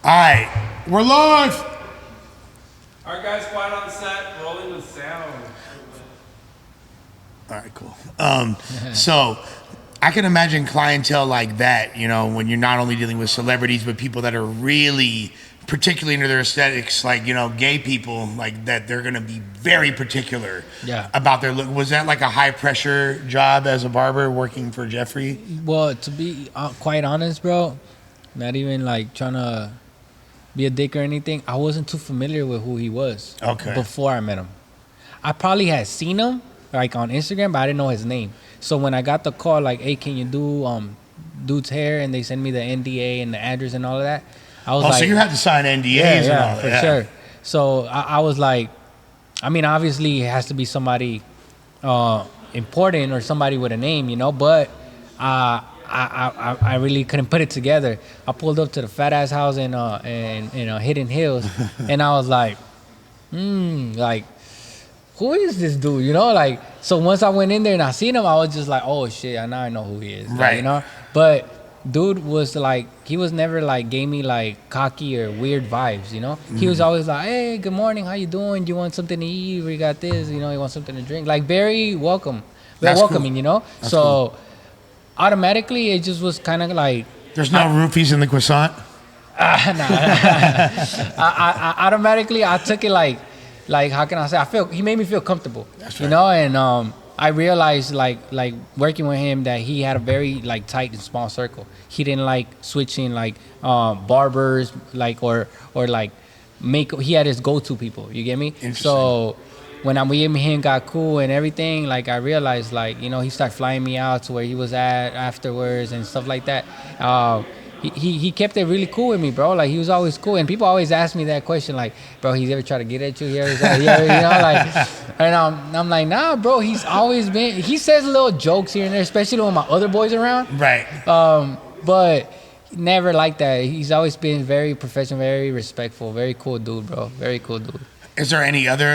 All right, we're live. All right, guys, quiet on set, rolling with sound. All right, cool. So I can imagine clientele like that, you know, when you're not only dealing with celebrities, but people that are really particularly into their aesthetics, like, you know, gay people, like that they're going to be very particular about their look. Was that like a high pressure job as a barber working for Jeffrey? Well, to be quite honest, bro, not even like trying to be a dick or anything. I wasn't too familiar with who he was before I met him. I probably had seen him like on Instagram, but I didn't know his name. So when I got the call, like, hey, can you do dude's hair? And they send me the NDA and the address and all of that. I was like, so you had to sign NDAs and all that. for sure. So I was like, I mean, obviously it has to be somebody important or somebody with a name, you know, but I really couldn't put it together. I pulled up to the fat ass house in Hidden Hills, and I was like, like, who is this dude? You know, like, so once I went in there and I seen him, I was just like, oh shit, now I know who he is. Right. Like, you know, but dude was like, he was never like gave me like cocky or weird vibes, you know. He was always like, hey, good morning, how you doing? Do you want something to eat? We got this, you know, you want something to drink? Like, very welcoming, Cool. you know. That's so cool. Automatically it just was kind of like, There's no roofies in the croissant? automatically I took it like how can I say, he made me feel comfortable. That's you right. know. And I realized like working with him that he had a very like tight and small circle. He didn't like switching like barbers, like or like he had his go-to people, you get me? So when we and him got cool and everything, like I realized, like, you know, he started flying me out to where he was at afterwards and stuff like that. He kept it really cool with me, bro. Like, he was always cool, and people always ask me that question, like, bro, he's ever tried to get at you here? You know, like, and I'm like, nah, bro. He's always been. He says little jokes here and there, especially when my other boys around. Right. But never like that. He's always been very professional, very respectful, very cool dude, bro. Very cool dude. Is there any other?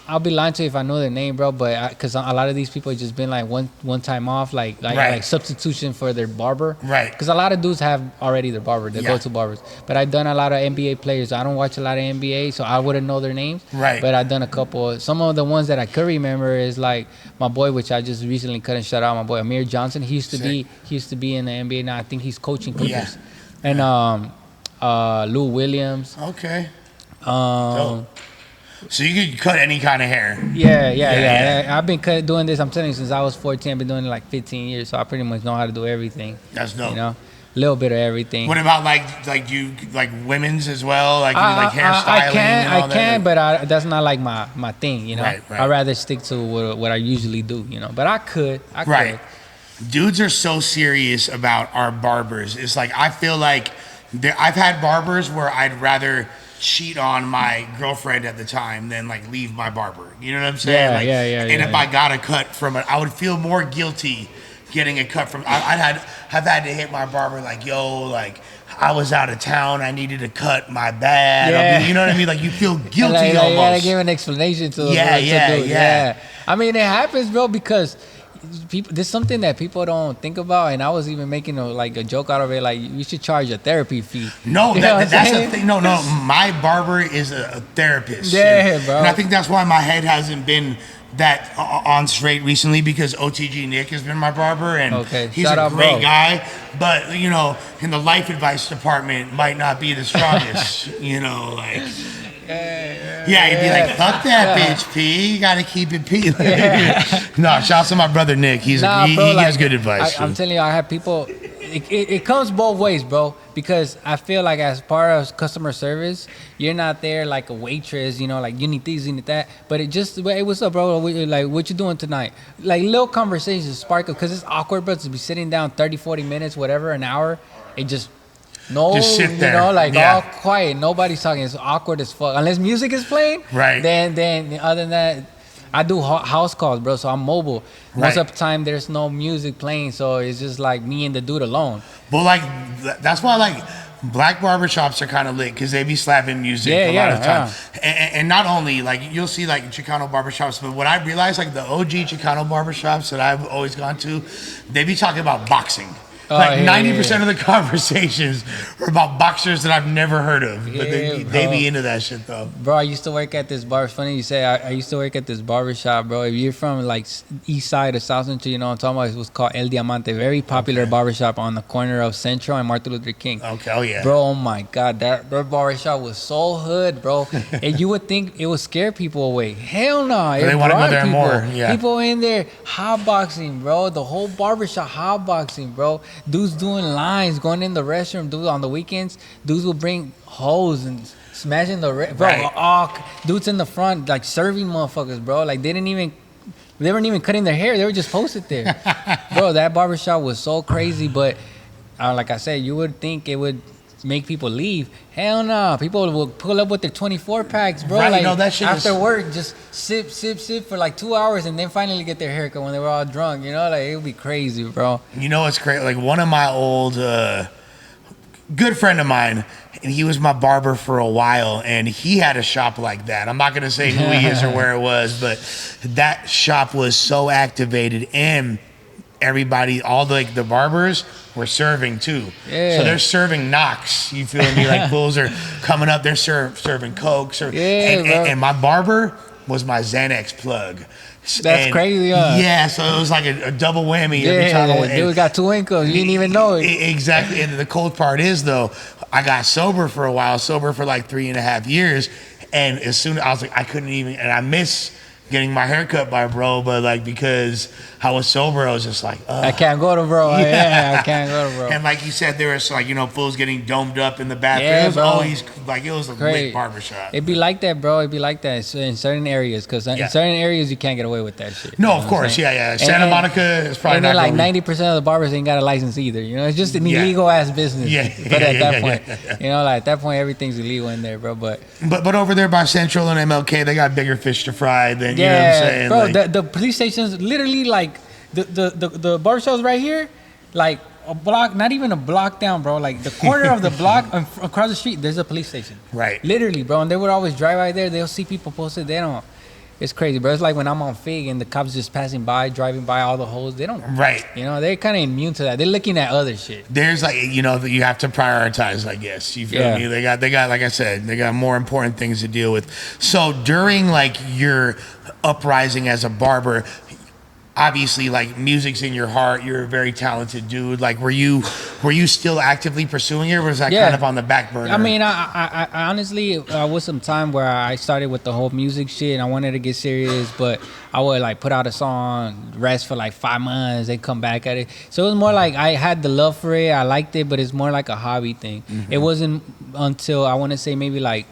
I'll be lying to you if I know their name, bro. But because a lot of these people have just been like one time off, like substitution for their barber. Right. Because a lot of dudes have already their barber, their go-to barbers. But I've done a lot of NBA players. I don't watch a lot of NBA, so I wouldn't know their names. Right. But I've done a couple. Some of the ones that I could remember is like my boy, which I just recently cut and shout out, my boy Amir Johnson. He used to be in the NBA. Now I think he's coaching Clippers. Yeah. And Lou Williams. Okay. So you could cut any kind of hair. Yeah. I've been doing this, I'm telling you, since I was 14. I've been doing it like 15 years, so I pretty much know how to do everything. That's dope. You know, a little bit of everything. What about like you like women's as well? Like you do, like hairstyling? I can, but that's not like my thing. You know, Right. I'd rather stick to what I usually do. You know, but I could. Dudes are so serious about our barbers. It's like, I feel like I've had barbers where I'd rather cheat on my girlfriend at the time than like leave my barber. You know what I'm saying? And if I got a cut from it, I would feel more guilty getting a cut from. I've had to hit my barber like, yo, like, I was out of town, I needed a cut, my bad. You know what I mean? Like, you feel guilty almost. You gotta give an explanation to them. Yeah. I mean, it happens, bro, because there's something that people don't think about, and I was even making a joke out of it, like, you should charge a therapy fee. No, that's the thing. No, my barber is a therapist. Yeah, bro. And I think that's why my head hasn't been that on straight recently, because OTG Nick has been my barber, and he's a great guy, but, you know, in the life advice department might not be the strongest. You know, like, he'd be like, fuck that bitch, P. You gotta keep it P. No, shouts to my brother Nick. He gives good advice. I'm telling you, I have people. It comes both ways, bro. Because I feel like as part of customer service, you're not there like a waitress, you know, like, you need this, you need that. But it just, hey, what's up, bro? Like, what you doing tonight? Like, little conversations spark up, because it's awkward, bro, to be sitting down 30, 40 minutes, whatever, an hour. It just sit there. You know, like, all quiet. Nobody's talking. It's awkward as fuck. Unless music is playing. Right. Then other than that, I do house calls, bro, so I'm mobile. Most of the time, there's no music playing, so it's just like me and the dude alone. But, like, that's why, like, black barbershops are kind of lit, because they be slapping music a lot of times. And not only, like, you'll see, like, Chicano barbershops, but what I realized, like, the OG Chicano barbershops that I've always gone to, they be talking about boxing. Like yeah, 90% of the conversations were about boxers that I've never heard of. But Yeah, they bro. be into that shit though. Bro, I used to work at this bar. It's funny you say I used to work at this barber shop, bro. If you're from like east side or south central, you know what I'm talking about. It was called El Diamante. Very popular barber shop on the corner of Central and Martin Luther King. Okay, oh yeah. Bro, oh my God, that barber shop was so hood, bro. And you would think it would scare people away. Hell no. They wanna go brought there more, yeah. People in there hotboxing, bro. The whole barber shop hotboxing, bro. Dudes doing lines, going in the restroom. Dudes on the weekends, dudes will bring hose and smashing the bro. Right. Dudes in the front like serving motherfuckers, bro. Like they weren't even cutting their hair. They were just posted there, bro. That barbershop was so crazy, but like I said, you would think it would make people leave. Hell no. People will pull up with their 24 packs, bro. Right, like no, that shit after is- work, just sip for like 2 hours and then finally get their haircut when they were all drunk. You know, like it would be crazy, bro. You know what's great? Like one of my old good friend of mine, and he was my barber for a while, and he had a shop like that. I'm not gonna say who he is or where it was, but that shop was so activated, and everybody, all the barbers were serving too. Yeah. So they're serving knocks. You feel me? Like fools are coming up. They're serving cokes, Yeah, and, bro. and my barber was my Xanax plug. That's crazy, huh? Yeah, so it was like a double whammy every time I Yeah, went. dude got 2 incomes. You didn't even know it. Exactly. And the cold part is though, I got sober for a while, sober for like 3.5 years. And as soon as I was like, I couldn't even, and I miss getting my hair cut by bro, but like because I was sober, I was just like, ugh. I can't go to bro. Yeah, I can't go to bro. And like you said, there was like, fools getting domed up in the bathroom. Yeah, It was bro. always like, it was a Great. lit barbershop. It'd be like that, bro. It'd be like that in certain areas, because Yeah. in certain areas you can't get away with that shit. No, You know of what I'm course. saying? Yeah. Santa Monica is probably And not then like gonna be- 90% of the barbers ain't got a license either. You know, it's just an Yeah. illegal ass business. Yeah, But at that yeah, point, yeah. you know, like at that point everything's illegal in there, bro. But But over there by Central and MLK, they got bigger fish to fry than, you know what I'm saying? bro. Like- The police stations literally like the barbershops right here, like a block, not even a block down, bro. Like the corner of the block across the street, there's a police station. Right. Literally, bro. And they would always drive by there. They'll see people posted. They don't. It's crazy, bro. It's like when I'm on Fig and the cops just passing by, driving by all the holes. They don't. Right. You know, they're kind of immune to that. They're looking at other shit. There's like, you have to prioritize, I guess. You feel Yeah. me? They got, like I said, they got more important things to deal with. So during like your uprising as a barber, obviously like music's in your heart. You're a very talented dude. Like, were you still actively pursuing it, or was that Yeah. kind of on the back burner? I mean, I honestly, was some time where I started with the whole music shit and I wanted to get serious, but I would like put out a song, rest for like 5 months, then come back at it. So it was more like I had the love for it. I liked it, but it's more like a hobby thing. It wasn't until I want to say maybe like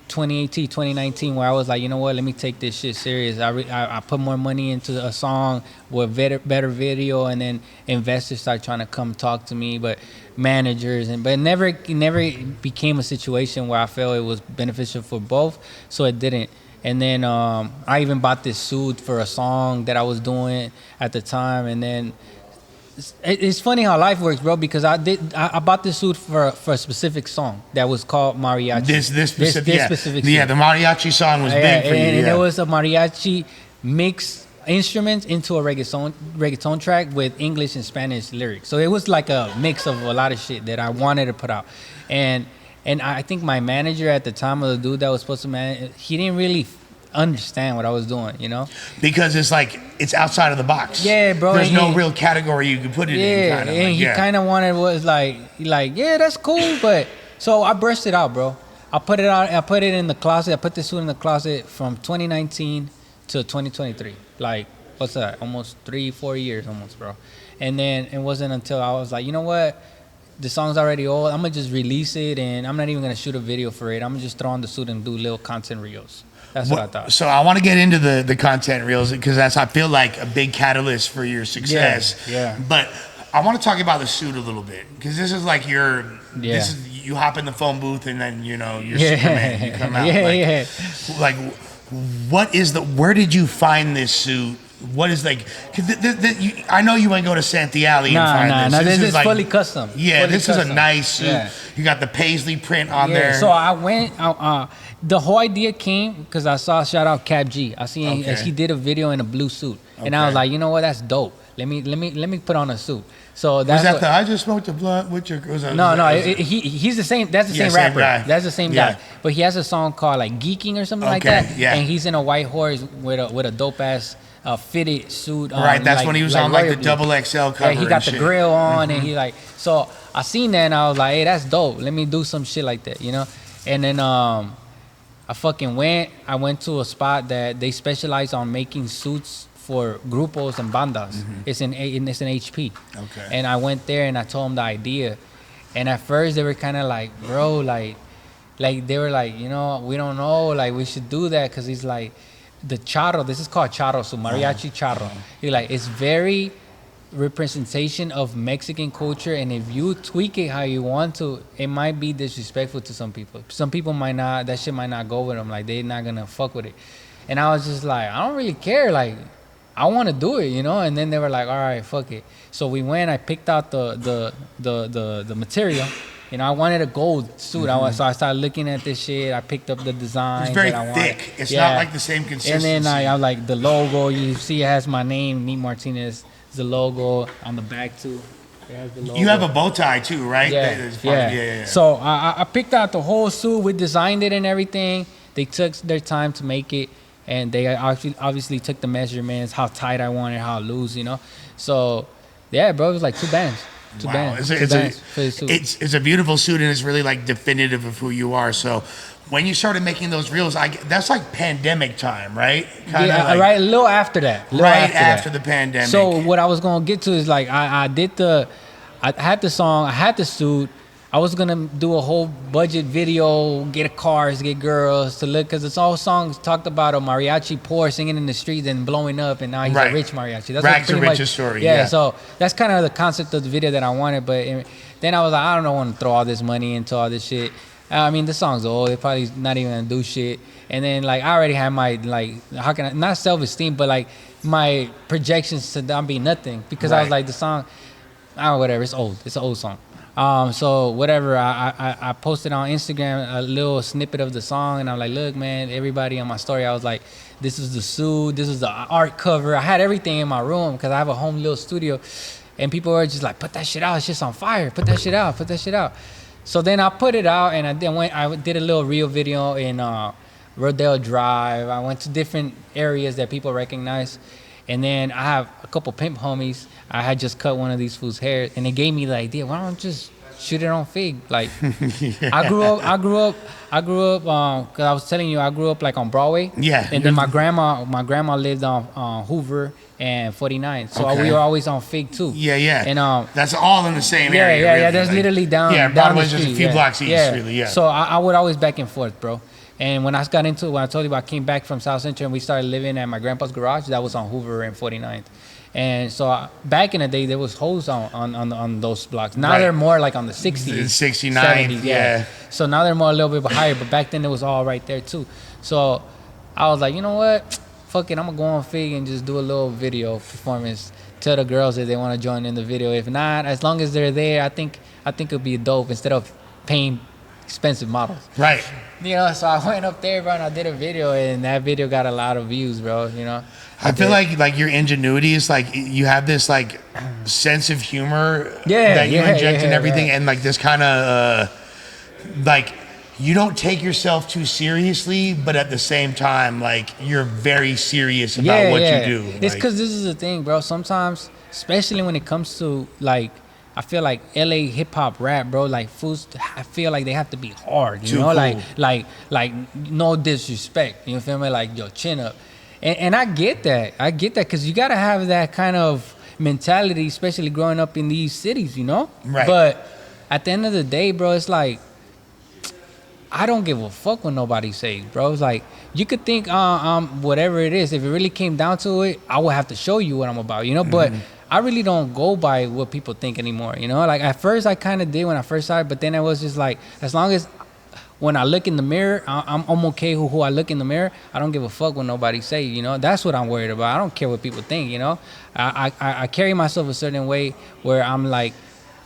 2018, 2019, where I was like, you know what, let me take this shit serious. I put more money into a song with better video, and then investors start trying to come talk to me, but managers, but it never became a situation where I felt it was beneficial for both, so it didn't. And then I even bought this suit for a song that I was doing at the time, and then it's funny how life works, bro, because I bought this suit for a specific song that was called Mariachi. this specific, specific yeah, suit. the mariachi song was big for you. And Yeah. it was a mariachi mix instruments into a reggaeton track with English and Spanish lyrics. So it was like a mix of a lot of shit that I wanted to put out. And I think my manager at the time, of the dude that was supposed to manage, he didn't really understand what I was doing, you know? Because it's like, it's outside of the box. Yeah, bro. There's and no he- real category you could put it in. Yeah, Kind of, and like, he yeah. kind of wanted was like, yeah, that's cool, but so I brushed it out, bro. I put it out. I put it in the closet. I put this suit in the closet from 2019 to 2023. Like, what's that? Almost 3-4 years, almost, bro. And then it wasn't until I was like, you know what? The song's already old. I'm gonna just release it, and I'm not even gonna shoot a video for it. I'm gonna just throw on the suit and do little content reels. That's what I thought. So I want to get into the content reels, because that's, I feel like, a big catalyst for your success. Yeah. But I want to talk about the suit a little bit, because this is like this is, you hop in the phone booth and then, you're Superman. You come out. Like, what is where did you find this suit? What is like, 'cause I know you ain't go to Santee Alley and find this. This is like, fully custom. Yeah, Fully this is a custom. nice suit. Yeah. You got the paisley print on there. So I went. The whole idea came because I saw, shout out Cap G. I seen Okay. he did a video in a blue suit, and I was Okay. like, you know what, that's dope. Let me put on a suit. So that's Was that what, the I just smoked a blunt with your? he's the same. That's the Yeah, same same rapper. guy. That's the same Yeah. guy. But he has a song called like Geeking or something like Okay, that. yeah. And he's in a white horse with a dope ass fitted suit. Right, that's like, when he was on like the royal double blue. XL cover. Yeah, he got and the shit. grill on, and he like. So I seen that, and I was like, hey, that's dope. Let me do some shit like that, you know. And then I fucking went. I went to a spot that they specialize on making suits for grupos and bandas. It's in HP. Okay. And I went there and I told them the idea. And at first they were kind of like, bro, like they were like, you know, we don't know, like we should do that because he's like, the charro. This is called charro, so mariachi charro. He's like, it's very representation of Mexican culture, and if you tweak it how you want to, it might be disrespectful to some people. Some people might not, that shit might not go with them, like they're not gonna fuck with it. And I was just like, I don't really care, like I want to do it, you know. And then they were like, all right, fuck it. So we went. I picked out the material. You know, I wanted a gold suit. So I started looking at this shit. I picked up the design. It's very that I wanted. thick. It's not like the same consistency. And then I like the logo. You see, it has my name, Neat Martinez. The logo on the back too. It has the logo. You have a bow tie too, right? Yeah, That is part of- yeah. So I picked out the whole suit. We designed it and everything. They took their time to make it, and they actually obviously took the measurements, how tight I wanted, how loose, you know. So yeah, bro, it was like 2 bands. Two Wow, bands. it's a beautiful suit, and it's really like definitive of who you are. So when you started making those reels, that's like pandemic time, right? Yeah, like, right. A little after that. Right after the pandemic. So what I was gonna get to is like I had the song, I had the suit. I was gonna do a whole budget video, get cars, get girls to look, because it's all songs talked about a mariachi poor singing in the streets and blowing up, and now he's a rich mariachi. That's Rags to pretty much riches story. Yeah, so that's kind of the concept of the video that I wanted. But then I was like, I don't want to throw all this money into all this shit. I mean, the song's old. They're probably not even gonna do shit. And then like I already had my how can I not self-esteem, but like my projections to not be nothing, because I was like, the song, whatever. It's old. It's an old song. So whatever, I posted on Instagram a little snippet of the song, and I'm like, look, man, everybody on my story, I was like, this is the suit, this is the art cover. I had everything in my room because I have a home little studio, and people were just like, put that shit out, it's just on fire, put that shit out. So then I put it out, and I did a little reel video in Rodeo Drive. I went to different areas that people recognize. And then I have a couple pimp homies. I had just cut one of these fools' hair, and they gave me the idea, why don't you just shoot it on Fig? Like, I grew up, cause I was telling you, I grew up like on Broadway. Yeah. And then my grandma lived on Hoover and 49. So we were always on Fig too. Yeah. And that's all in the same area. Yeah. Really. That's like, literally down. Yeah, down Broadway's the just street. a few blocks east, really. Yeah. So I would always back and forth, bro. And when I got into it, when I told you I came back from South Central and we started living at my grandpa's garage, that was on Hoover and 49th. And so back in the day, there was hoes on those blocks. Now they're more like on the 60s. 69, 70s, yeah. So now they're more a little bit higher, but back then it was all right there too. So I was like, you know what? Fuck it, I'm going to go on Fig and just do a little video performance. Tell the girls that they want to join in the video. If not, as long as they're there, I think it'll be dope instead of paying expensive models. Right. You know, so I went up there, bro, and I did a video, and that video got a lot of views, bro, you know. I feel like your ingenuity is like, you have this like sense of humor that you inject in everything, and like this kind of like, you don't take yourself too seriously, but at the same time, like, you're very serious about what you do. It's because this is the thing, bro. Sometimes, especially when it comes to like, I feel like LA hip hop rap, bro, like fools, I feel like they have to be hard, you know, cool. like no disrespect, you feel me, like yo, chin up, and I get that because you gotta have that kind of mentality, especially growing up in these cities, you know. Right. But at the end of the day, bro, it's like, I don't give a fuck what nobody says, bro. It's like, you could think whatever it is. If it really came down to it, I would have to show you what I'm about, you know. But I really don't go by what people think anymore, you know. Like at first, I kind of did when I first started, but then I was just like, as long as when I look in the mirror, I'm okay with who I look in the mirror. I don't give a fuck what nobody say, you know. That's what I'm worried about. I don't care what people think, you know. I carry myself a certain way where I'm like,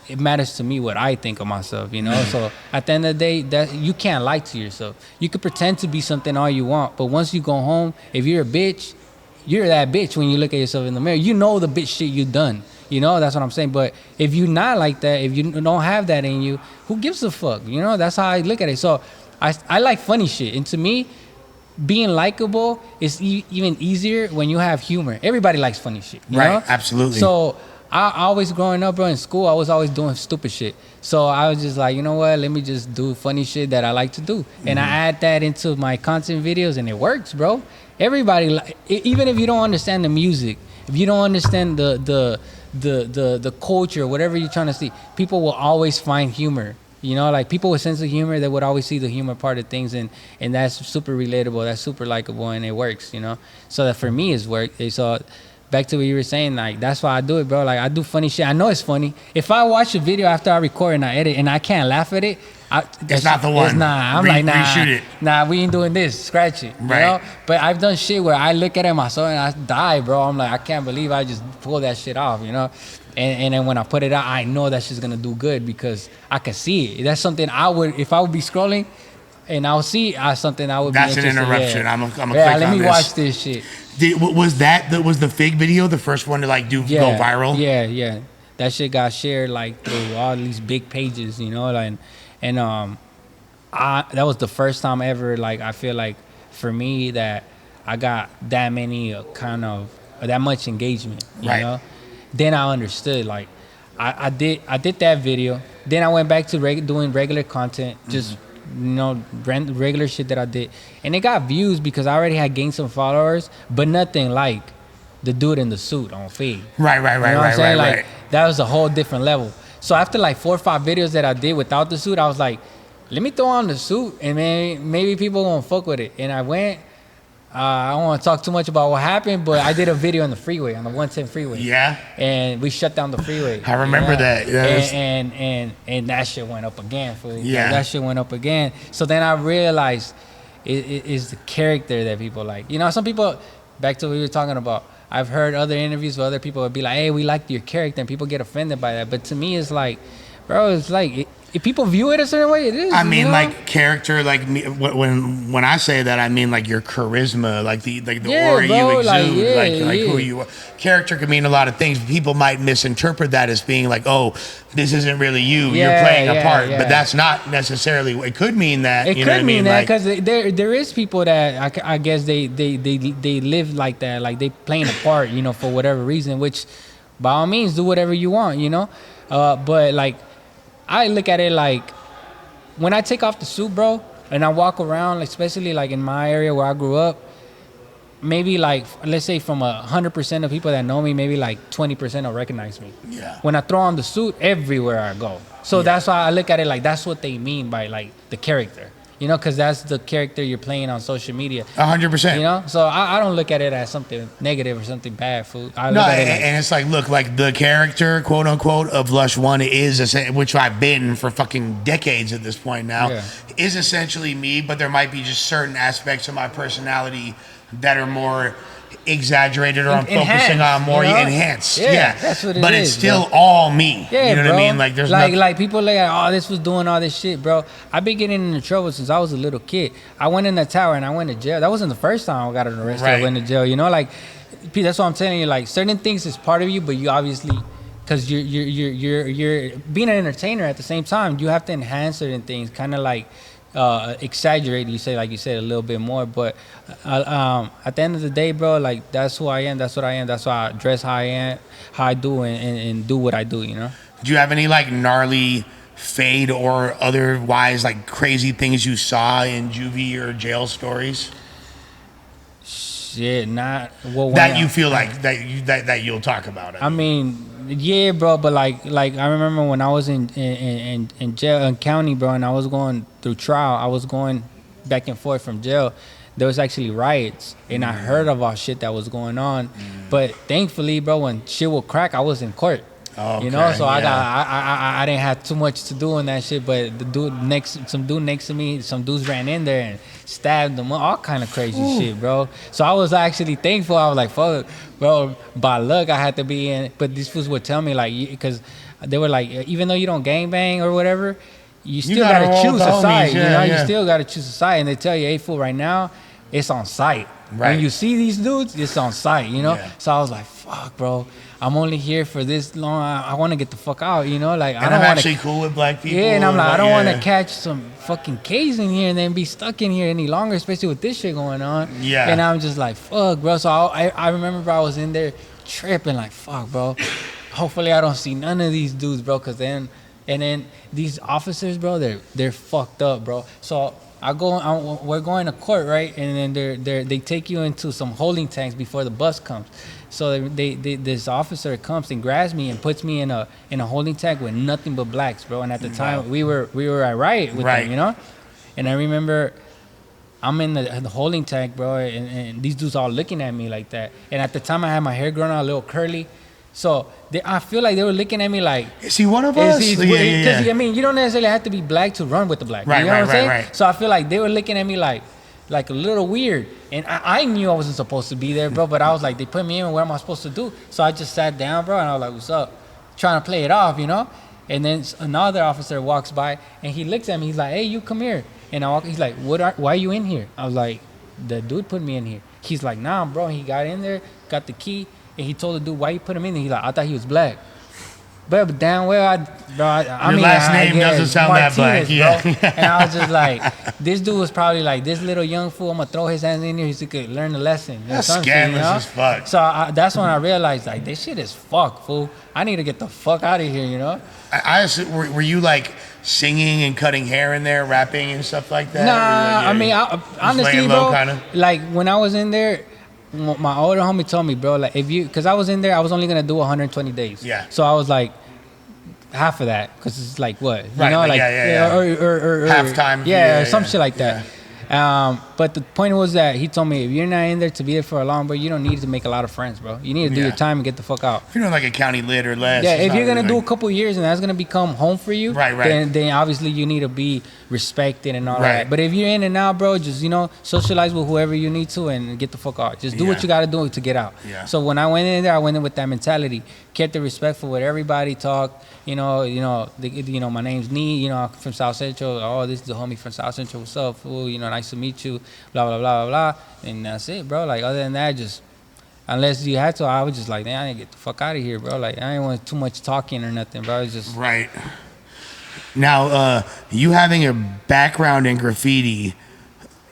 it matters to me what I think of myself, you know. So at the end of the day, that you can't lie to yourself. You could pretend to be something all you want, but once you go home, if you're a bitch, you're that bitch when you look at yourself in the mirror. You know the bitch shit you done. You know, that's what I'm saying. But if you're not like that, if you don't have that in you, who gives a fuck? You know, that's how I look at it. So I like funny shit. And to me, being likable is even easier when you have humor. Everybody likes funny shit. You know? Absolutely. So I always growing up, bro, in school, I was always doing stupid shit. So I was just like, you know what? Let me just do funny shit that I like to do, and I add that into my content videos, and it works, bro. Everybody, even if you don't understand the music, if you don't understand the culture, whatever you're trying to see, people will always find humor. You know, like people with sense of humor, they would always see the humor part of things, and that's super relatable, that's super likable, and it works. You know, so that for me is work. So back to what you were saying, like that's why I do it, bro. Like I do funny shit. I know it's funny. If I watch a video after I record and I edit and I can't laugh at it, it's not the one. I'm like, nah, reshoot it. Nah, we ain't doing this. Scratch it. You know? But I've done shit where I look at it myself and I die, bro. I'm like, I can't believe I just pulled that shit off, you know? And then when I put it out, I know that shit's gonna do good because I can see it. That's something I would, if I would be scrolling and I'll see something I would be interested in. That's an interruption. Yeah. I'm gonna click on this. Let me watch this shit. Was the fig video the first one to like go viral? Yeah. That shit got shared like through all these big pages, you know, like, and that was the first time ever, like I feel like for me that I got that many that much engagement, you know. Then I understood, like I did that video. Then I went back to doing regular content, just you know, regular shit that I did, and it got views because I already had gained some followers, but nothing like the dude in the suit on feed. Right. That was a whole different level. So after like 4 or 5 videos that I did without the suit, I was like, let me throw on the suit and maybe people won't fuck with it. And I went. I don't want to talk too much about what happened, but I did a video on the freeway, on the 110 freeway. Yeah. And we shut down the freeway. I remember that. And that shit went up again, fool. Yeah. That shit went up again. So then I realized it is the character that people like. You know, some people, back to what we were talking about, I've heard other interviews where other people would be like, hey, we like your character, and people get offended by that. But to me, it's like, bro, it's like... If people view it a certain way, it is. I mean, like character, like me, when I say that, I mean like your charisma, like the aura you exude, like who you are. Character can mean a lot of things. People might misinterpret that as being like, oh, this isn't really you. You're playing a part, but that's not necessarily. It could mean that. It could mean that because there is people that I guess they live like that, like they playing a part, you know, for whatever reason. Which, by all means, do whatever you want, you know. But like. I look at it like when I take off the suit, bro, and I walk around, especially like in my area where I grew up, maybe like, let's say from 100% of people that know me, maybe like 20% will recognize me. Yeah. When I throw on the suit, everywhere I go. So that's why I look at it like that's what they mean by like the character. You know, because that's the character you're playing on social media. 100%. You know, so I don't look at it as something negative or something bad. Food. And it's like, look, like the character, quote unquote, of Lush One is, which I've been for fucking decades at this point now, is essentially me. But there might be just certain aspects of my personality that are more exaggerated or I'm focusing on more enhanced. Yeah, that's what it is. But it's still all me. Yeah, you know what I mean? Like there's like people like, oh, this was doing all this shit, bro. I've been getting into trouble since I was a little kid. I went in the tower and I went to jail. That wasn't the first time I got arrested. I went to jail. You know, like that's what I'm telling you. Like certain things is part of you, but you obviously, because you're being an entertainer at the same time, you have to enhance certain things, kind of like. Exaggerate, you said a little bit more, but at the end of the day, bro, like that's who I am, that's what I am, that's why I dress how I am, how I do, and do what I do, you know. Do you have any like gnarly fade or otherwise like crazy things you saw in juvie or jail stories? Shit, not that you feel like that you'll talk about. I mean, yeah, bro, but like I remember when I was in jail in county, bro, and I was going through trial. I was going back and forth from jail. There was actually riots, and I heard of all shit that was going on. But thankfully, bro, when shit would crack, I was in court. Okay, you know, so I didn't have too much to do in that shit. But some dude next to me, some dudes ran in there and stabbed them, all kind of crazy shit, bro. So I was actually thankful. I was like, fuck, bro, by luck I had to be in. But these fools would tell me like, because they were like, even though you don't gangbang or whatever, you still gotta choose a side. You know, you still gotta choose a side, and they tell you, hey, fool, right now it's on site. Right. When you see these dudes, it's on sight, you know. Yeah. So I was like, fuck, bro. I'm only here for this long. I want to get the fuck out, you know. Like And I don't I'm want actually to. cool with black people. Yeah, and I'm like, I don't want to yeah. catch some fucking K's in here and then be stuck in here any longer, especially with this shit going on. Yeah. And I'm just like, fuck, bro. So I remember, bro, I was in there tripping, like, fuck, bro. Hopefully I don't see none of these dudes, bro, because then these officers, bro, they're fucked up, bro. So we're going to court, right? And then they take you into some holding tanks before the bus comes. So this officer comes and grabs me and puts me in a holding tank with nothing but blacks, bro. And at the time we were at riot with them, you know. And I remember I'm in the holding tank, bro, and these dudes all looking at me like that. And at the time I had my hair grown out a little curly. So I feel like they were looking at me like, is he one of us? Because I mean, you don't necessarily have to be black to run with the black. Right, you know what I'm saying? Right. So I feel like they were looking at me like a little weird. And I knew I wasn't supposed to be there, bro. But I was like, they put me in. What am I supposed to do? So I just sat down, bro, and I was like, what's up? Trying to play it off, you know? And then another officer walks by, and he looks at me. He's like, hey, you come here. And he's like, why are you in here? I was like, the dude put me in here. He's like, nah, bro. He got in there, got the key. And he told the dude, why you put him in there? He's like, I thought he was black. But damn well, I mean, last name guess, doesn't sound that black. Yeah. Bro. And I was just like, this dude was probably like, this little young fool, I'm going to throw his hands in here so he could learn the lesson. That's scandalous as fuck. So that's when I realized, like, this shit is fucked, fool. I need to get the fuck out of here, you know? Were you like singing and cutting hair in there, rapping and stuff like that? Nah, I mean, honestly, low, bro, kinda? like when I was in there, my older homie told me, bro, like because I was in there, I was only gonna do 120 days. Yeah. So I was like, half of that, because it's like what, you Right, know, like, like yeah. or Halftime. yeah, or some shit like that. But the point was that he told me, if you're not in there to be there for a long, bro, you don't need to make a lot of friends, bro. You need to do your time and get the fuck out. If you're doing like a county lit or less. Yeah, if you're gonna do a couple years and that's gonna become home for you, right. then obviously you need to be respected and all that. But if you're in and out, bro, just socialize with whoever you need to and get the fuck out. Just do what you gotta do to get out. Yeah. So when I went in there, I went in with that mentality, kept it respectful with everybody, talked. My name's Nee. I'm from South Central. Oh, this is the homie from South Central. What's up, fool? Nice to meet you. Blah blah blah blah blah. And that's it, bro. Like other than that, just. Unless you had to, I was just like, man, I need to get the fuck out of here, bro. Like, I ain't want too much talking or nothing, bro. It's just... Right. Now, you having a background in graffiti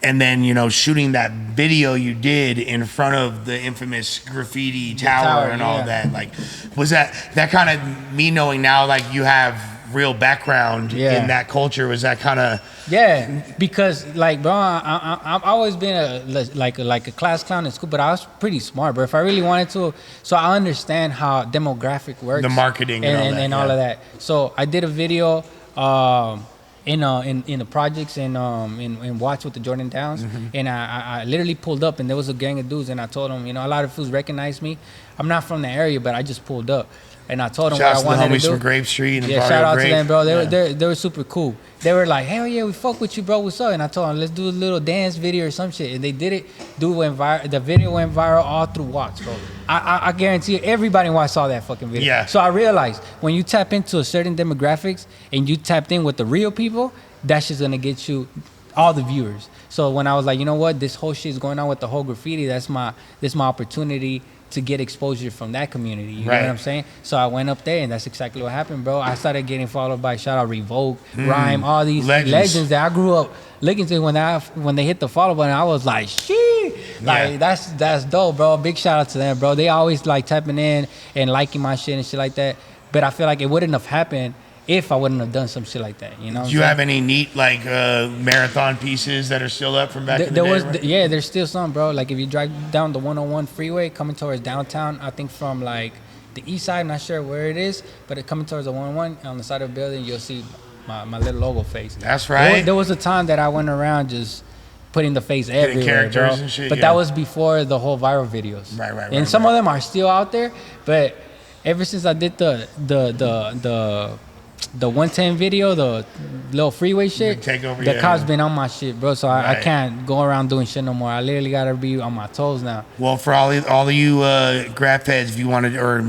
and then, shooting that video you did in front of the infamous graffiti tower and all that, like, was that kind of me knowing now, like, you have real background in that culture? Was that kind of... Yeah, because like, bro, I've always been a class clown in school, but I was pretty smart, bro. If I really wanted to, so I understand how demographic works, the marketing and all of that. So I did a video in the projects in Watts with the Jordan Downs, and I literally pulled up, and there was a gang of dudes, and I told them, a lot of fools recognized me. I'm not from the area, but I just pulled up. And I told them what I wanted to do. Shout out to the homies from Grape Street. And shout out to them, bro. They were super cool. They were like, hell yeah, we fuck with you, bro. What's up? And I told them, let's do a little dance video or some shit. And they did it. The video went viral all through Watts, bro. I guarantee you, everybody in Watts saw that fucking video. Yeah. So I realized when you tap into a certain demographics and you tapped in with the real people, that's just gonna get you all the viewers. So when I was like, you know what, this whole shit is going on with the whole graffiti. That's my opportunity to get exposure from that community. You know what I'm saying? So I went up there, and that's exactly what happened, bro. I started getting followed by shout out Revoke, Rhyme, all these legends that I grew up looking to. When they hit the follow button, I was like, shit, like that's dope, bro. Big shout out to them, bro. They always like tapping in and liking my shit and shit like that. But I feel like it wouldn't have happened if I wouldn't have done some shit like that, Do you have any neat marathon pieces that are still up from back in the day? There's still some, bro. Like if you drive down the 101 freeway coming towards downtown, I think from like the east side, I'm not sure where it is, but it coming towards the 101 on the side of the building, you'll see my little logo face. That's right. There was a time that I went around just putting the face everywhere, characters bro. and shit, but that was before the whole viral videos. Right. And some of them are still out there, but ever since I did the 110 video, the little freeway shit, the cops been on my shit, bro. So I can't go around doing shit no more. I literally gotta be on my toes now. Well, for all of you graph heads, if you want to, or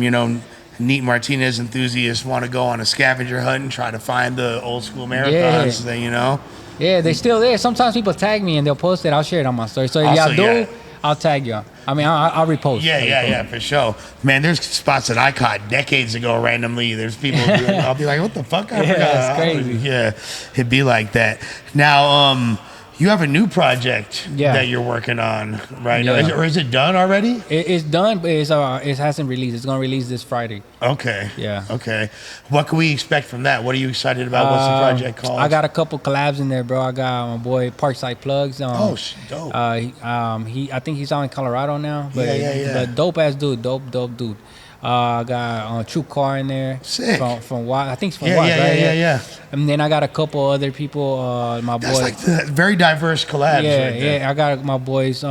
neat Martinez enthusiasts want to go on a scavenger hunt and try to find the old school marathons, then Yeah, they're still there. Sometimes people tag me and they'll post it. I'll share it on my story. So if y'all do, I'll tag you. I mean, I'll repost. Yeah, for sure. Man, there's spots that I caught decades ago randomly. There's people, I'll be like, what the fuck? I forgot. It's crazy. Yeah, it'd be like that. Now, you have a new project that you're working on right now. Yeah. Is it done already? It's done, but it hasn't released. It's gonna release this Friday. Okay. Yeah. Okay. What can we expect from that? What are you excited about? What's the project called? I got a couple collabs in there, bro. I got my boy Parkside Plugs. Dope. I think he's out in Colorado now. But Yeah. But dope ass dude. Dope dude. I got True Car in there. Sick. From Watt. I think it's from Watt, right? Yeah. And then I got a couple other people. My That's boy. like the very diverse collabs. Yeah. I got my boys.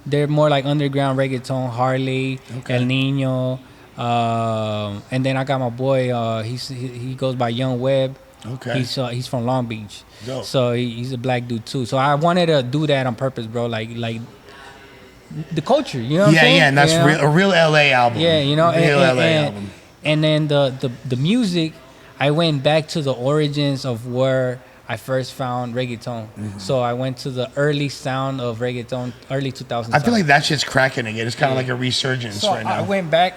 They're more like underground reggaeton. Harley, El Nino. And then I got my boy. He goes by Young Webb. Okay. He's from Long Beach. Dope. So he's a black dude too. So I wanted to do that on purpose, bro. Like the culture, you know what I'm saying? Yeah, and that's a real LA album. Yeah, you know, real LA album. And then the music, I went back to the origins of where I first found reggaeton. Mm-hmm. So I went to the early sound of reggaeton, early 2000s. I feel like that shit's cracking again. It's kind of like a resurgence so right now. I went back.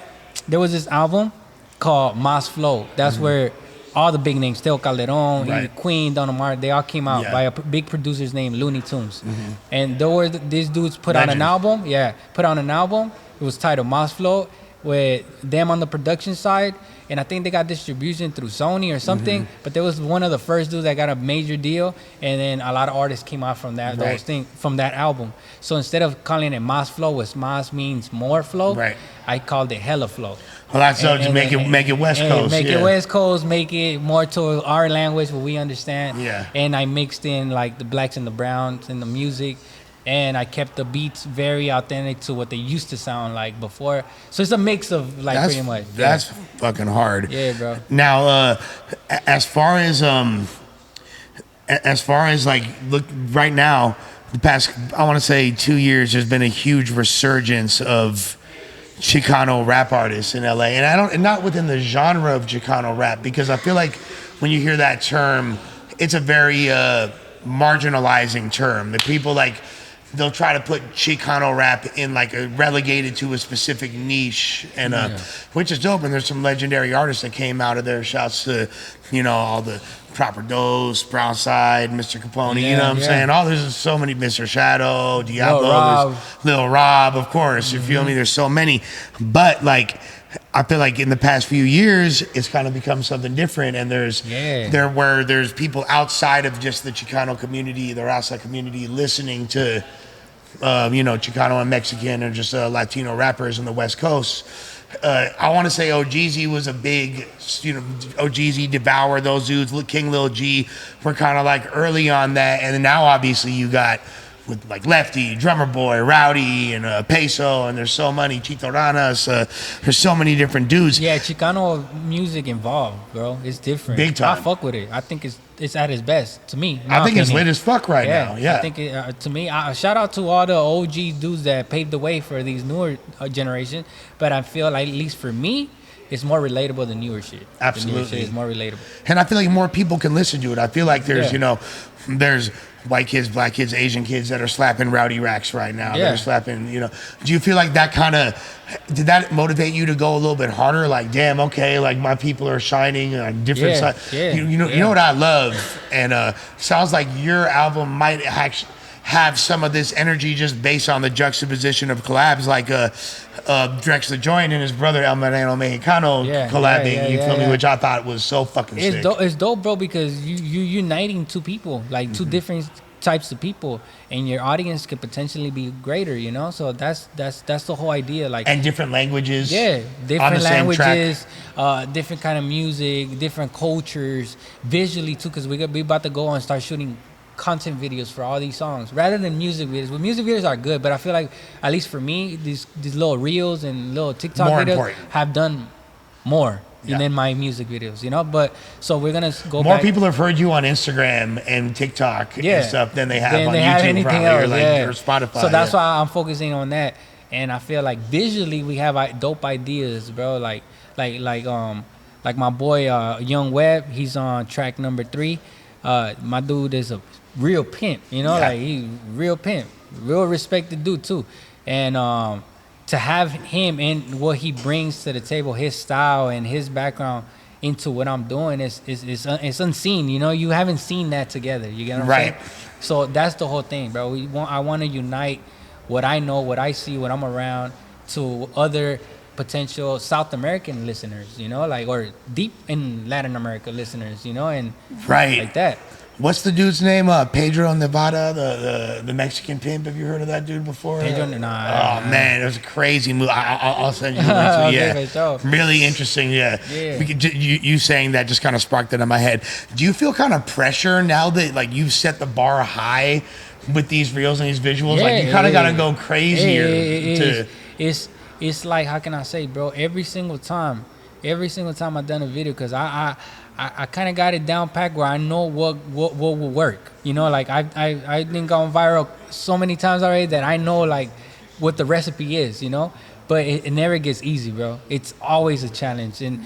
There was this album called Mas Flow. That's where all the big names, Teo Calderon, Right. Queen, Don Omar, they all came out by a big producer's named Looney Tunes. And there were these dudes put out an album. Yeah, put out an album. It was titled Mas Flow with them on the production side. And I think they got distribution through Sony or something. But there was one of the first dudes that got a major deal. And then a lot of artists came out from that from that album. So instead of calling it Mas Flow, which Mas means more flow, I called it Hella Flow. Well, that's so just make it West Coast. Make it West Coast, make it more to our language, what we understand. Yeah. And I mixed in like the blacks and the browns in the music. And I kept the beats very authentic to what they used to sound like before. So it's a mix of like pretty much. That's fucking hard. Yeah, bro. Now, as far as like look right now, the past I want to say 2 years, there's been a huge resurgence of Chicano rap artists in LA, and not within the genre of Chicano rap, because I feel like when you hear that term, it's a very marginalizing term. The people they'll try to put Chicano rap in like relegated to a specific niche, and which is dope. And there's some legendary artists that came out of there. Shouts to all the Proper Dose, Brown Side, Mr. Capone. You know what I'm saying? There's so many. Mr. Shadow, Diablo, Lil Rob, of course. You feel me? There's so many, but like, I feel like in the past few years, it's kind of become something different, and there's people outside of just the Chicano community, their outside community, listening to, Chicano and Mexican or just Latino rappers on the West Coast. I want to say OGZ was a big, OGZ, Devour, those dudes, King Lil G were kind of like early on that, and then now obviously you got with like Lefty, Drummer Boy, Rowdy, and Peso, and there's so many Chito Ranas. There's so many different dudes. Yeah, Chicano music involved, bro. It's different. Big time. I fuck with it. I think it's at its best to me. I think it's lit as fuck right now. Yeah. I think to me, shout out to all the OG dudes that paved the way for these newer generation. But I feel like, at least for me, it's more relatable than newer shit. Absolutely. The newer shit is more relatable. And I feel like more people can listen to it. I feel like there's, there's white kids, black kids, Asian kids that are slapping Rowdy racks right now. Yeah. They're slapping, Do you feel like that did that motivate you to go a little bit harder? Like, damn, okay, like my people are shining on different sides. Yeah. You know what I love? And sounds like your album might actually have some of this energy just based on the juxtaposition of collabs, like Drex the Joint and his brother El Moreno Mexicano collabing, you feel me? Which I thought was so fucking sick. It's dope, bro, because you're uniting two people, like two different types of people, and your audience could potentially be greater, So that's the whole idea, like. And different languages. Yeah, different on the languages, different kind of music, different cultures, visually too, because we about to go and start shooting content videos for all these songs rather than music videos. Well, music videos are good, but I feel like, at least for me, these little reels and little TikTok videos have done more than my music videos, But so we're gonna go. More people have heard you on Instagram and TikTok and stuff than they have on YouTube, anything probably, else, or Spotify. So that's why I'm focusing on that, and I feel like visually we have dope ideas, bro. Like my boy Young Webb, he's on track number 3. My dude is a real pimp, like he real pimp, real respected dude too. and to have him and what he brings to the table, his style and his background into what I'm doing is it's unseen. You know, you haven't seen that together. You get what I'm saying? So that's the whole thing, bro. I want to unite what I know, what I see, what I'm around to other potential South American listeners, you know, like, or deep in Latin America listeners, you know, and like that. What's the dude's name? Pedro Nevada, the Mexican pimp. Have you heard of that dude before? Pedro, nah. Oh man, it was a crazy movie. I'll send you the link to it. Yeah, okay, sure. Really interesting. Yeah. We could, you saying that just kind of sparked it in my head. Do you feel kind of pressure now that like you've set the bar high with these reels and these visuals? Yeah, like you kind of got to go crazier. It's like, how can I say, bro? Every single time I've done a video, because I kind of got it down packed where I know what will work. You know, like I been gone viral so many times already that I know like what the recipe is. You know, but it never gets easy, bro. It's always a challenge, and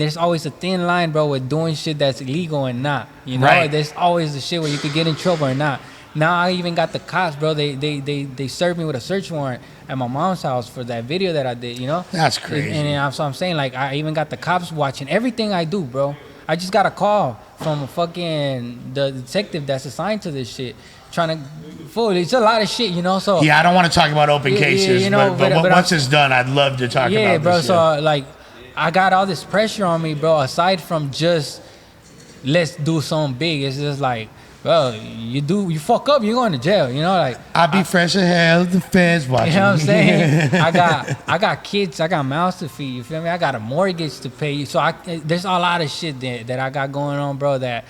there's always a thin line, bro, with doing shit that's illegal and not. You know, there's always the shit where you could get in trouble or not. Now I even got the cops, bro. They served me with a search warrant at my mom's house for that video that I did, you know? That's crazy. And so I'm saying, like, I even got the cops watching everything I do, bro. I just got a call from the detective that's assigned to this shit, trying to, it's a lot of shit, you know? So yeah, I don't want to talk about open cases, you know, but once it's done, I'd love to talk about this. Yeah, bro, so like, I got all this pressure on me, bro, aside from just, let's do something big. It's just like, bro, you fuck up, you're going to jail. You know, like I'll be fresh as hell. The feds watching. You know what I'm saying? I got kids, I got mouths to feed. You feel me? I got a mortgage to pay. So there's a lot of shit that I got going on, bro. That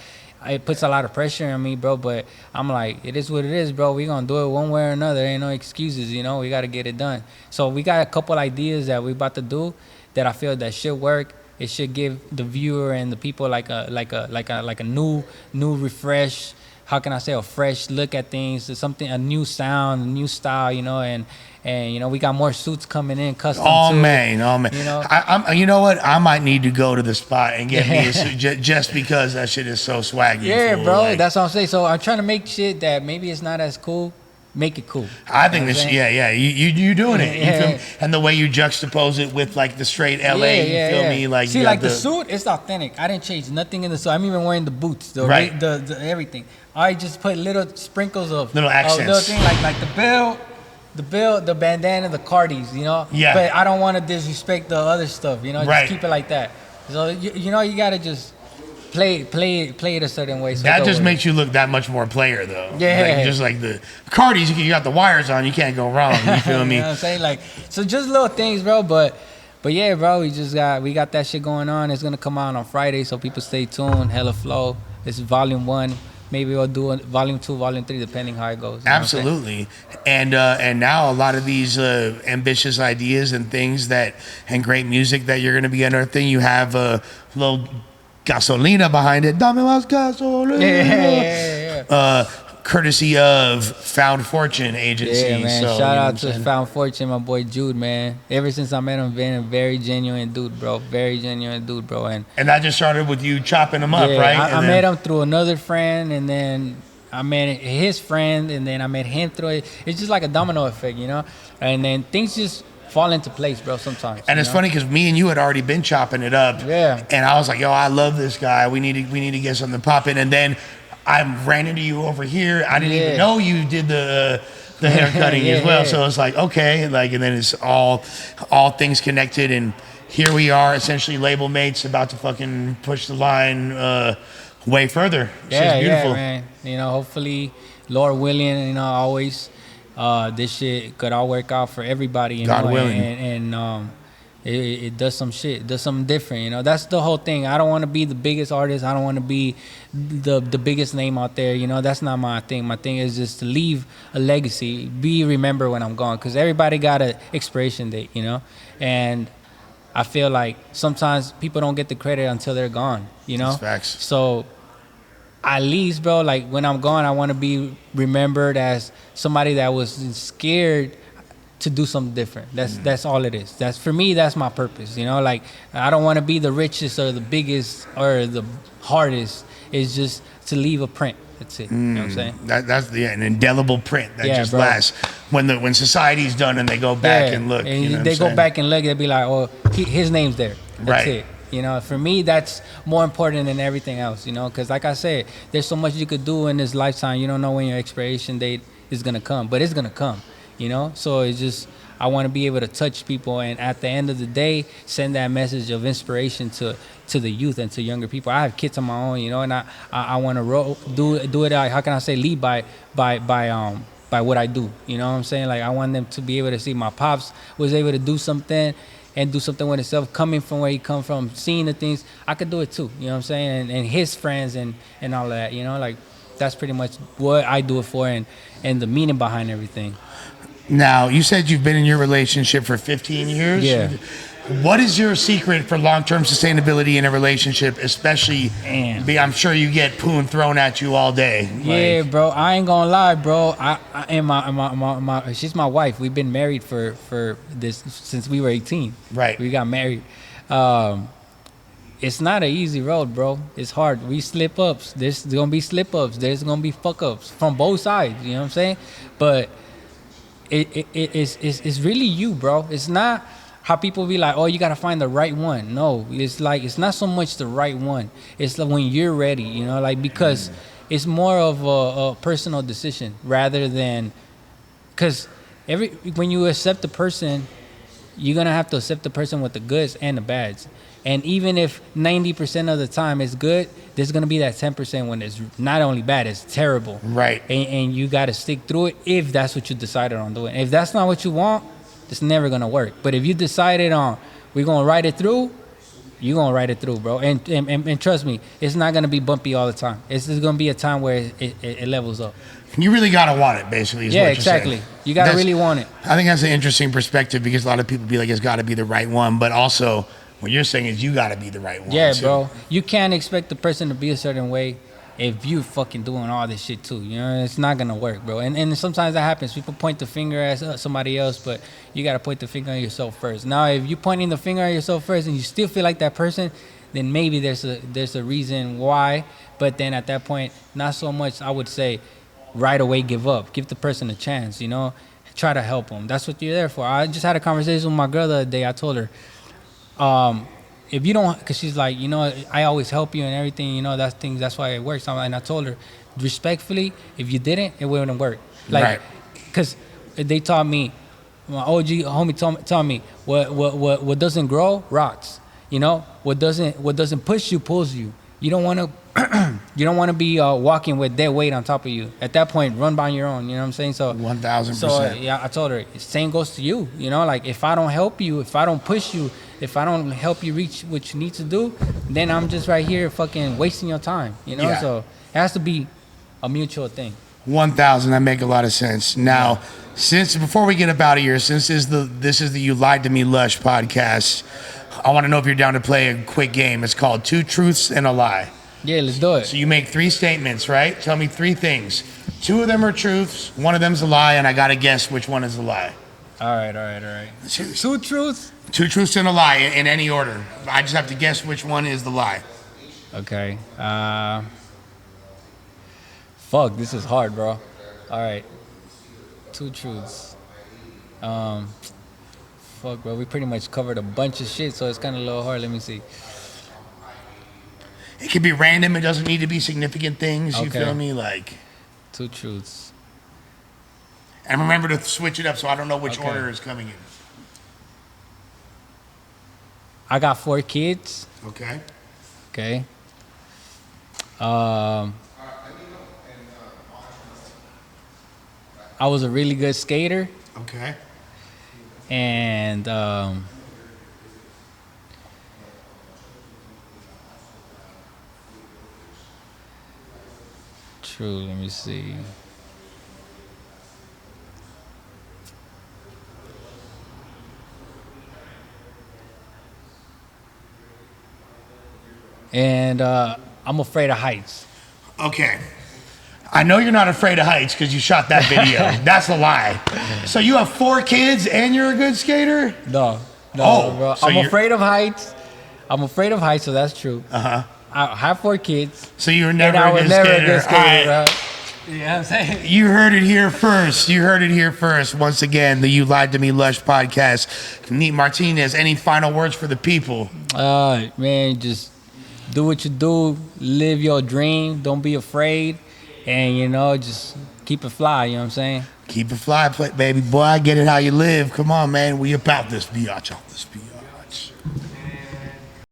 it puts a lot of pressure on me, bro. But I'm like, it is what it is, bro. We gonna do it one way or another. Ain't no excuses, you know. We gotta get it done. So we got a couple ideas that we about to do that I feel that should work. It should give the viewer and the people like a new refresh. How can I say, a fresh look at things, a new sound, a new style, you know, and you know, we got more suits coming in, custom. Oh man. You know, I'm you know what? I might need to go to the spot and get me a suit just because that shit is so swaggy. Yeah, bro, like, that's what I'm saying. So I'm trying to make shit that maybe it's not as cool. Make it cool. I think this, you doing it. You feel me? And the way you juxtapose it with like the straight LA, you feel me? Like, see, like the suit, it's authentic. I didn't change nothing in the suit. I'm even wearing the boots, the everything. I just put little sprinkles of little accents, little thing like the belt, the bandana, the Cardis, you know. Yeah. But I don't want to disrespect the other stuff, you know. Just keep it like that. So you know, you gotta just play it a certain way. So that just makes you look that much more player, though. Yeah. Like, just like the Cardis, you got the wires on, you can't go wrong. You feel me? You know what I'm saying? Like, so just little things, bro. But yeah, bro, we got that shit going on. It's gonna come out on Friday, so people stay tuned. Hella Flow. It's volume 1. Maybe we'll do a volume 2, volume 3, depending how it goes. Absolutely. And now a lot of these ambitious ideas and things and great music that you're going to be unearthing, you have a little gasolina behind it. Dame más gasolina. Yeah. Courtesy of Found Fortune Agency. Yeah, man. So, Shout out to Found Fortune, my boy Jude, man. Ever since I met him, been a very genuine dude, bro. Very genuine dude, bro. And that just started with you chopping him up, right? I met him through another friend, and then I met his friend, and then I met him through it. It's just like a domino effect, you know? And then things just fall into place, bro, sometimes. And it's funny because me and you had already been chopping it up. Yeah. And I was like, yo, I love this guy. We need to get something popping. And then I ran into you over here. I didn't even know you did the hair cutting as well. So it's like, okay, like, and then it's all things connected, and here we are, essentially label mates, about to fucking push the line way further. It's beautiful. Yeah, man. You know, hopefully, Lord willing, you know, always this shit could all work out for everybody. You God know, willing. And it does some shit. It does something different, you know. That's the whole thing. I don't want to be the biggest artist. I don't want to be the biggest name out there, you know. That's not my thing. My thing is just to leave a legacy, be remembered when I'm gone, because everybody got an expiration date, you know. And I feel like sometimes people don't get the credit until they're gone, you know. That's facts. So at least, bro, like when I'm gone, I want to be remembered as somebody that was scared to do something different. That's all it is. That's, for me, that's my purpose, you know. Like, I don't want to be the richest or the biggest or the hardest. is just to leave a print. That's it. You know what I'm saying? That's an indelible print that Yeah, just bro. lasts when society's done and they go back and look. And you know what they I'm go saying? back and look. They'll be like, "Oh, his name's there." That's Right. it. You know, for me, that's more important than everything else. You know, because like I said, there's so much you could do in this lifetime. You don't know when your expiration date is gonna come, but it's gonna come. You know, so it's just I want to be able to touch people, and at the end of the day, send that message of inspiration to the youth and to younger people. I have kids of my own, you know, and I want to do it. How can I say lead by what I do? You know what I'm saying? Like I want them to be able to see my pops was able to do something and do something with himself, coming from where he come from, seeing the things I could do it too. You know what I'm saying? And his friends and all of that. You know, like that's pretty much what I do it for, and the meaning behind everything. Now, you said you've been in your relationship for 15 years. Yeah. What is your secret for long-term sustainability in a relationship, especially, Damn. I'm sure you get poon thrown at you all day. Yeah, bro. I ain't gonna lie, bro. I and my she's my wife. We've been married for this since we were 18. Right. We got married. It's not an easy road, bro. It's hard. We slip ups. There's gonna be slip ups. There's gonna be fuck ups from both sides. You know what I'm saying? But it's really you, bro. It's not how people be like, oh, you gotta find the right one. No, it's like it's not so much the right one. It's like when you're ready, you know, like because it's more of a personal decision rather than because when you accept the person, you're gonna have to accept the person with the goods and the bads. And even if 90% of the time it's good, there's gonna be that 10% when it's not only bad, it's terrible. Right. And you gotta stick through it if that's what you decided on doing. If that's not what you want, it's never gonna work. But if you decided on we're gonna ride it through, you're gonna ride it through, bro. And trust me, it's not gonna be bumpy all the time. It's just gonna be a time where it levels up. You really gotta want it, basically. Is Yeah, what you're exactly. saying. You gotta really want it. I think that's an interesting perspective because a lot of people be like, it's gotta be the right one, but also what you're saying is you gotta be the right one. Yeah, too. bro. You can't expect the person to be a certain way if you fucking doing all this shit too. You know, it's not gonna work, bro. And sometimes that happens. People point the finger at somebody else, but you gotta point the finger at yourself first. Now, if you pointing the finger at yourself first and you still feel like that person, then maybe there's a reason why. But then at that point, not so much. I would say right away give up. Give the person a chance. You know, try to help them. That's what you're there for. I just had a conversation with my girl the other day. I told her. If you don't, because she's like, you know, I always help you and everything, you know, that's why it works. And I told her, respectfully, if you didn't, it wouldn't work. Like, because they taught me, my OG homie taught me, what doesn't grow rots. You know, what doesn't push you pulls you. You don't want to be walking with dead weight on top of you. At that point, run by your own. You know what I'm saying? So 1000%. So yeah, I told her, same goes to you. You know, like if I don't help you, if I don't push you, if I don't help you reach what you need to do, then I'm just right here fucking wasting your time. You know, Yeah. so it has to be a mutual thing. 1000. That make a lot of sense. Now, since before we get up out of here, since this is the You Lied to Me Lush podcast, I want to know if you're down to play a quick game. It's called Two Truths and a Lie. Yeah, let's do it. So you make 3 statements, right? Tell me 3 things. 2 of them are truths, 1 of them's a lie, and I gotta guess which one is a lie. All right. Two truths. 2 truths and a lie in any order. I just have to guess which one is the lie. Okay. Fuck, this is hard, bro. All right. 2 truths. Fuck, bro. We pretty much covered a bunch of shit, so it's kind of a little hard. Let me see. It can be random. It doesn't need to be significant things. You Okay. feel me? Like, 2 truths. and remember to switch it up so I don't know which Okay. order is coming in. I got 4 kids. Okay. Okay. I was a really good skater, Okay. and true. Let me see. And I'm afraid of heights. Okay. I know you're not afraid of heights because you shot that video. That's a lie. So you have 4 kids and you're a good skater? No, Oh, bro. so I'm you're- afraid of heights. I'm afraid of heights, so that's true. Uh-huh. I have 4 kids. So you were And never I a was good never a skater. good All skater, right. bro. You know what I'm saying? You heard it here first. You heard it here first. Once again, the You Lied to Me Lush podcast. Neat Martinez, any final words for the people? Man, just do what you do. Live your dream. Don't be afraid. And, just keep it fly. You know what I'm saying? Keep it fly, baby boy. I get it how you live. Come on, man. We about this biatch off this biatch.